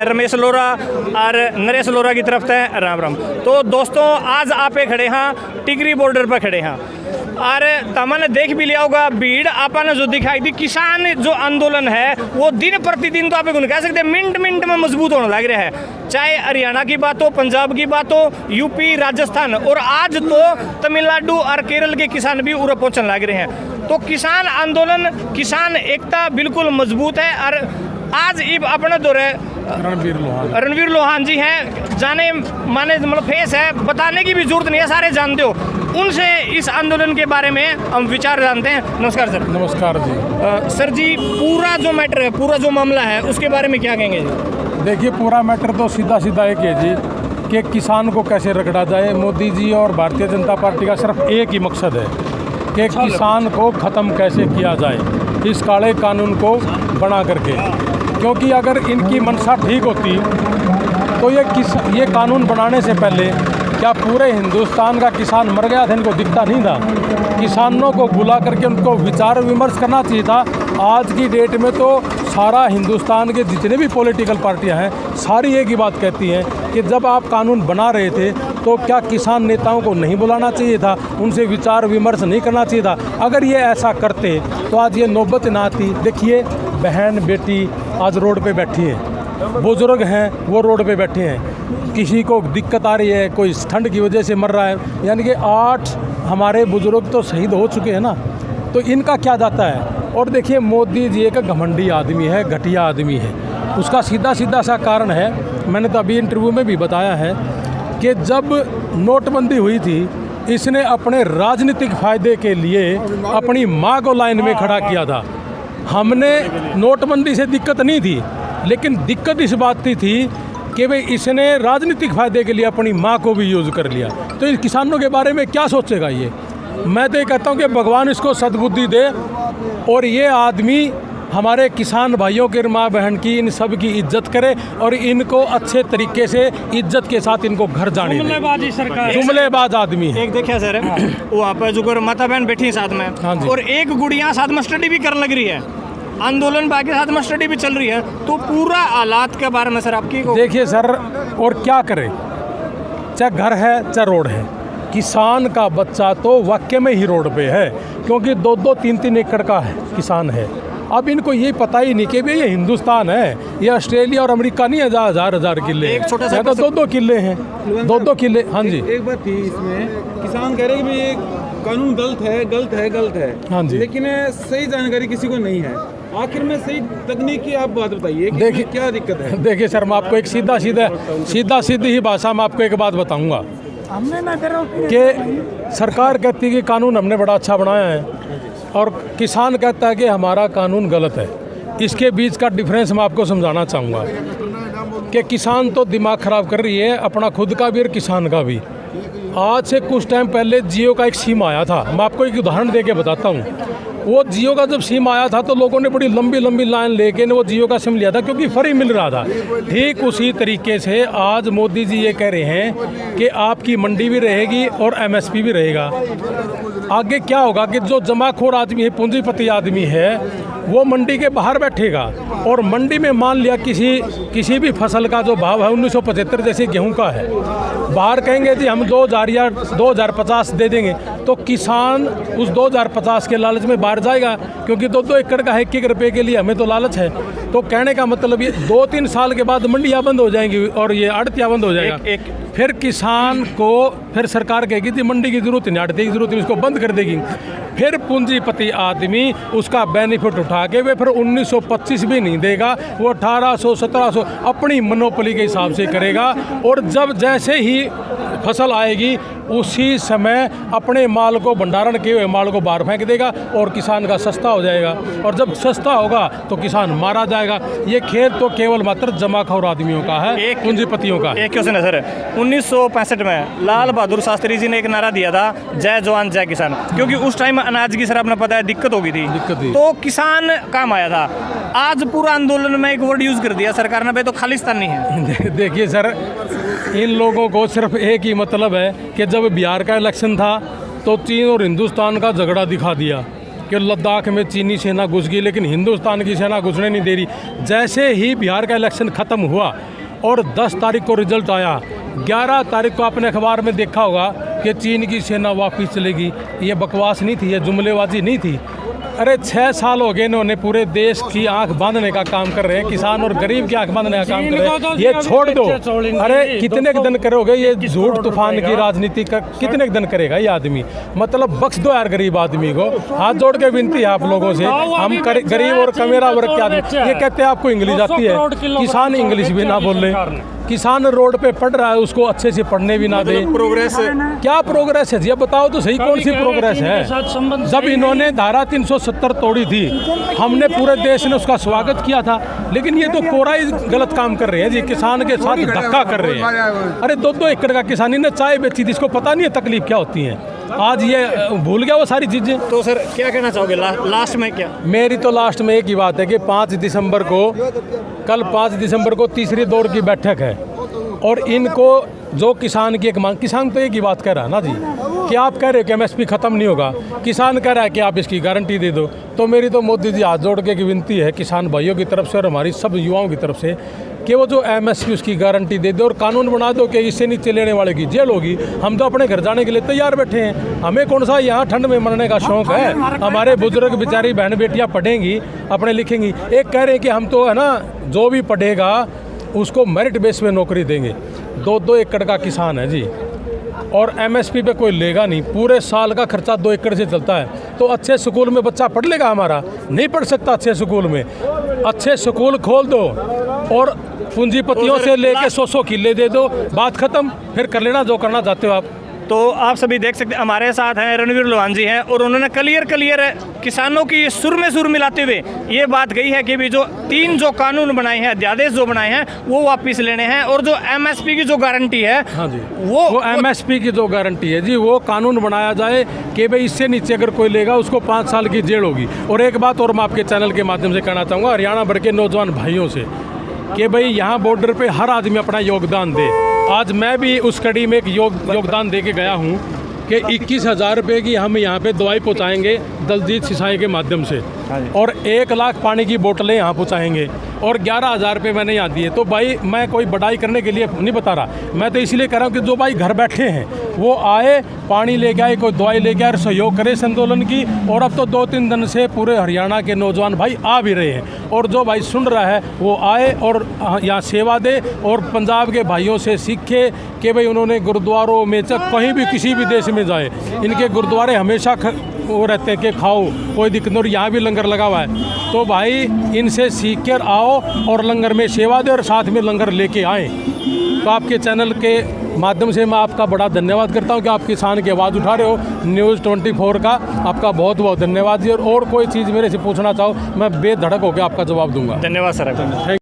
रमेश लोरा और नरेश लोरा की तरफ से राम राम। तो दोस्तों आज आप खड़े हैं टिकरी बॉर्डर पर खड़े हैं और तमने देख भी लिया होगा भीड़ आपने जो दिखाई दी। किसान जो आंदोलन है वो दिन प्रतिदिन तो आप कह सकते हैं मिनट मिनट में मजबूत होने लग रहा है। चाहे हरियाणा की बात हो, पंजाब की बात हो, यूपी, राजस्थान और आज तो तमिलनाडु और केरल के किसान भी उरे पहुंचने लग रहे हैं। तो किसान आंदोलन, किसान एकता बिल्कुल मजबूत है। और आज इब अपने दौरे रणवीर लोहान जी हैं, जाने माने मतलब फेस है, बताने की भी जरूरत नहीं है, सारे जानते हो। उनसे इस आंदोलन के बारे में हम विचार जानते हैं। नमस्कार सर। नमस्कार जी। सर जी पूरा जो मैटर है, पूरा जो मामला है उसके बारे में क्या कहेंगे जी? देखिए पूरा मैटर तो सीधा सीधा एक है जी कि किसान को कैसे रगड़ा जाए। मोदी जी और भारतीय जनता पार्टी का सिर्फ एक ही मकसद है कि किसान को ख़त्म कैसे किया जाए इस काले कानून को बना करके। क्योंकि अगर इनकी मंशा ठीक होती तो ये कानून बनाने से पहले क्या पूरे हिंदुस्तान का किसान मर गया था, इनको दिखता नहीं था। किसानों को बुला करके उनको विचार विमर्श करना चाहिए था। आज की डेट में तो सारा हिंदुस्तान के जितने भी पॉलिटिकल पार्टियां हैं सारी एक ही बात कहती हैं कि जब आप कानून बना रहे थे तो क्या किसान नेताओं को नहीं बुलाना चाहिए था, उनसे विचार विमर्श नहीं करना चाहिए था। अगर ये ऐसा करते तो आज ये नौबत ना आती। देखिए बहन बेटी आज रोड पे बैठी हैं, बुजुर्ग हैं वो रोड पे बैठे हैं, किसी को दिक्कत आ रही है, कोई ठंड की वजह से मर रहा है। यानी कि 8 हमारे बुजुर्ग तो शहीद हो चुके हैं ना, तो इनका क्या जाता है। और देखिए मोदी जी एक घमंडी आदमी है, घटिया आदमी है। उसका सीधा सीधा सा कारण है, मैंने तो अभी इंटरव्यू में भी बताया है कि जब नोटबंदी हुई थी इसने अपने राजनीतिक फ़ायदे के लिए अपनी माँ को लाइन में खड़ा किया था। हमने नोटबंदी से दिक्कत नहीं थी, लेकिन दिक्कत इस बात की थी कि भाई इसने राजनीतिक फ़ायदे के लिए अपनी माँ को भी यूज़ कर लिया। तो इन किसानों के बारे में क्या सोचेगा ये? मैं तो ये कहता हूँ कि भगवान इसको सद्बुद्धि दे और ये आदमी हमारे किसान भाइयों के, माँ बहन की, इन सब की इज्जत करे और इनको अच्छे तरीके से इज्जत के साथ इनको घर जाने दे। जुमलेबाज आदमी है। एक देखिए सर वहाँ पर जो माता बहन बैठी है साथ में, हाँ जी, और एक गुड़िया साथ में स्टडी भी करने लग रही है, आंदोलन बाकी साथ में स्टडी भी चल रही है। तो पूरा हालात के बारे में सर आपकी देखिए सर, और क्या करे, चाहे घर है चाहे रोड है, किसान का बच्चा तो वाकई में ही रोड पे है। क्योंकि 2-2, 3-3 एकड़ का है किसान है। अब इनको ये पता ही नहीं कि भाई ये हिंदुस्तान है, ये ऑस्ट्रेलिया और अमेरिका नहीं है जहाँ हजार किले, एक छोटा सा 2-2 किले हैं, 2-2 किले। हाँ जी, एक बात थी इसमें, किसान कह रहे हैं कि ये कानून गलत है। हाँ जी, लेकिन सही जानकारी किसी को नहीं है। आखिर में सही तकनीक की आप बात बताइए कि देखिए क्या दिक्कत है। देखिए सर, मैं आपको एक सीधी ही भाषा में आपको एक बात बताऊंगा कि सरकार कहती है कि कानून हमने बड़ा अच्छा बनाया है और किसान कहता है कि हमारा कानून गलत है। इसके बीच का डिफरेंस मैं आपको समझाना चाहूँगा कि किसान तो दिमाग ख़राब कर रही है, अपना खुद का भी और किसान का भी। आज से कुछ टाइम पहले जियो का एक सिम आया था, मैं आपको एक उदाहरण दे के बताता हूँ। वो जियो का जब सिम आया था तो लोगों ने बड़ी लंबी लाइन लेके वो जियो का सिम लिया था क्योंकि फ्री मिल रहा था। ठीक उसी तरीके से आज मोदी जी ये कह रहे हैं कि आपकी मंडी भी रहेगी और एमएसपी भी रहेगा। आगे क्या होगा कि जो जमाखोर आदमी है, पूंजीपति आदमी है, वो मंडी के बाहर बैठेगा और मंडी में मान लिया किसी भी फसल का जो भाव है 1975 जैसे गेहूं का है, बाहर कहेंगे जी हम 2000 या 2050 दे देंगे, तो किसान उस 2050 के लालच में बाहर जाएगा क्योंकि 2-2 एकड़ का 1-1 रुपये के लिए हमें तो लालच है। तो कहने का मतलब ये 2-3 साल के बाद मंडियाँ बंद हो जाएंगी और ये आड़तियाँ बंद हो जाएगा। फिर किसान को फिर सरकार कहेगी जी मंडी की जरूरत नहीं, आड़ती की जरूरत नहीं, उसको बंद कर देगी। फिर पूंजीपति आदमी उसका बेनिफिट उठा के वे फिर 1925 भी नहीं देगा, वो 1800-1700 अपनी मोनोपोली के हिसाब से करेगा। और जब जैसे ही फसल आएगी उसी समय अपने माल को, भंडारण किए हुए माल को बाहर फेंक देगा और किसान का सस्ता हो जाएगा। और जब सस्ता होगा तो किसान मारा जाएगा। ये खेल तो केवल मात्र जमाखोर आदमियों का है, पूंजीपतियों का। एक क्वेश्चन है सर, 1965 में लाल बहादुर शास्त्री जी ने एक नारा दिया था, जय जवान जय किसान, क्योंकि उस टाइम अनाज की सर आपने पता है दिक्कत हो गई थी, तो किसान काम आया था। आज पूरा आंदोलन में एक वर्ड यूज कर दिया सरकार ने, भाई तो खालिस्तानी है। देखिए सर, इन लोगों को सिर्फ एक ही मतलब है कि जब बिहार का इलेक्शन था तो चीन और हिंदुस्तान का झगड़ा दिखा दिया कि लद्दाख में चीनी सेना घुस गई, लेकिन हिंदुस्तान की सेना घुसने नहीं दे रही। जैसे ही बिहार का इलेक्शन ख़त्म हुआ और 10 तारीख को रिजल्ट आया, 11 तारीख को आपने अखबार में देखा होगा कि चीन की सेना वापस चलेगी। ये बकवास नहीं थी, ये जुमलेबाजी नहीं थी। अरे 6 साल हो गए इन्होंने पूरे देश की आंख बांधने का काम कर रहे हैं, किसान और गरीब की आंख बांधने का काम कर रहे हैं। ये छोड़ दो। अरे कितने दिन करोगे ये झूठ तूफान की राजनीति का, कितने दिन करेगा ये आदमी? मतलब बख्श दो यार गरीब आदमी को। हाथ जोड़ के विनती है आप लोगों से, हम गरीब और कमेरा वर्ग के आदमी। ये कहते हैं आपको इंग्लिश आती है, किसान इंग्लिश भी ना बोल रहे, किसान रोड पे पढ़ रहा है, उसको अच्छे से पढ़ने भी ना दे। प्रोग्रेस क्या प्रोग्रेस है जी? अब बताओ तो सही, कौन सी प्रोग्रेस है? जब इन्होंने धारा 370 तोड़ी थी, हमने पूरे देश ने उसका स्वागत किया था, लेकिन ये तो कोरा ही गलत काम कर रहे हैं जी, किसान के साथ धक्का कर रहे हैं। अरे 2-2 एकड़ का किसानी ने चाय बेची थी, इसको पता नहीं है तकलीफ क्या होती है। आज ये भूल गया वो सारी चीज़ें। तो सर क्या कहना चाहोगे लास्ट में? क्या मेरी तो लास्ट में एक ही बात है कि 5 दिसंबर को, कल 5 दिसंबर को तीसरे दौर की बैठक है, और इनको जो किसान की एक मांग, किसान तो एक ही बात कह रहा है ना जी कि आप कह रहे हो कि MSP ख़त्म नहीं होगा, किसान कह रहा है कि आप इसकी गारंटी दे दो। तो मेरी तो मोदी जी हाथ जोड़ के एक विनती है किसान भाइयों की तरफ से और हमारी सब युवाओं की तरफ से कि वो जो MSP उसकी गारंटी दे दो और कानून बना दो कि इससे नीचे लेने वाले की जेल होगी। हम तो अपने घर जाने के लिए तैयार बैठे हैं, हमें कौन सा यहाँ ठंड में मरने का शौक़ है? हमारे बुजुर्ग बेचारी बहन बेटियाँ पढ़ेंगी, अपने लिखेंगी। एक कह रहे हैं कि हम तो है ना, जो भी पढ़ेगा उसको मेरिट बेस पे नौकरी देंगे। 2-2 एकड़ का किसान है जी, और MSP पे कोई लेगा नहीं। पूरे साल का खर्चा 2 एकड़ से चलता है, तो अच्छे स्कूल में बच्चा पढ़ लेगा हमारा? नहीं पढ़ सकता अच्छे स्कूल में। अच्छे स्कूल खोल दो और पूंजीपतियों से लेके 100 किले दे दो, बात खत्म। फिर कर लेना जो करना चाहते हो आप। तो आप सभी देख सकते हैं, हमारे साथ हैं रणवीर लोहान जी हैं, और उन्होंने क्लियर किसानों की सुर में सुर मिलाते हुए ये बात कही है कि भी जो 3 जो कानून बनाए हैं, अध्यादेश जो बनाए हैं, वो वापस लेने हैं, और जो MSP की जो गारंटी है, हाँ जी, वो MSP की जो गारंटी है जी, वो कानून बनाया जाए कि भाई इससे नीचे अगर कोई लेगा उसको 5 साल की जेल होगी। और एक बात और मैं आपके चैनल के माध्यम से कहना चाहूँगा हरियाणा भर के नौजवान भाइयों से कि भाई यहाँ बॉर्डर पे हर आदमी अपना योगदान दे। आज मैं भी उस कड़ी में एक योगदान दे के गया हूँ कि 21,000 रुपये की हम यहाँ पे दवाई पहुँचाएंगे दलजीत सिंचाई के माध्यम से, और 1 लाख पानी की बोतलें यहाँ पहुँचाएंगे, और 11,000 रुपये मैंने यहाँ दिए। तो भाई मैं कोई बड़ाई करने के लिए नहीं बता रहा, मैं तो इसलिए कह रहा हूँ कि जो भाई घर बैठे हैं वो आए, पानी लेके आए, कोई दवाई लेके आए, सहयोग करे इस आंदोलन की। और अब तो 2-3 दिन से पूरे हरियाणा के नौजवान भाई आ भी रहे हैं, और जो भाई सुन रहा है वो आए और यहाँ सेवा दे, और पंजाब के भाइयों से सीखे कि भाई उन्होंने गुरुद्वारों में कहीं भी किसी भी देश में जाए, इनके गुरुद्वारे हमेशा वो रहते हैं कि खाओ, कोई दिक्कत नहीं। और यहाँ भी लंगर लगा हुआ है, तो भाई इनसे सीख कर आओ और लंगर में सेवा दे और साथ में लंगर लेके आएँ। तो आपके चैनल के माध्यम से मैं आपका बड़ा धन्यवाद करता हूँ कि आप किसान की आवाज़ उठा रहे हो। न्यूज़ 24 का आपका बहुत बहुत धन्यवाद जी। और कोई चीज़ मेरे से पूछना चाहो मैं बेधड़क होकर आपका जवाब दूंगा। धन्यवाद सर।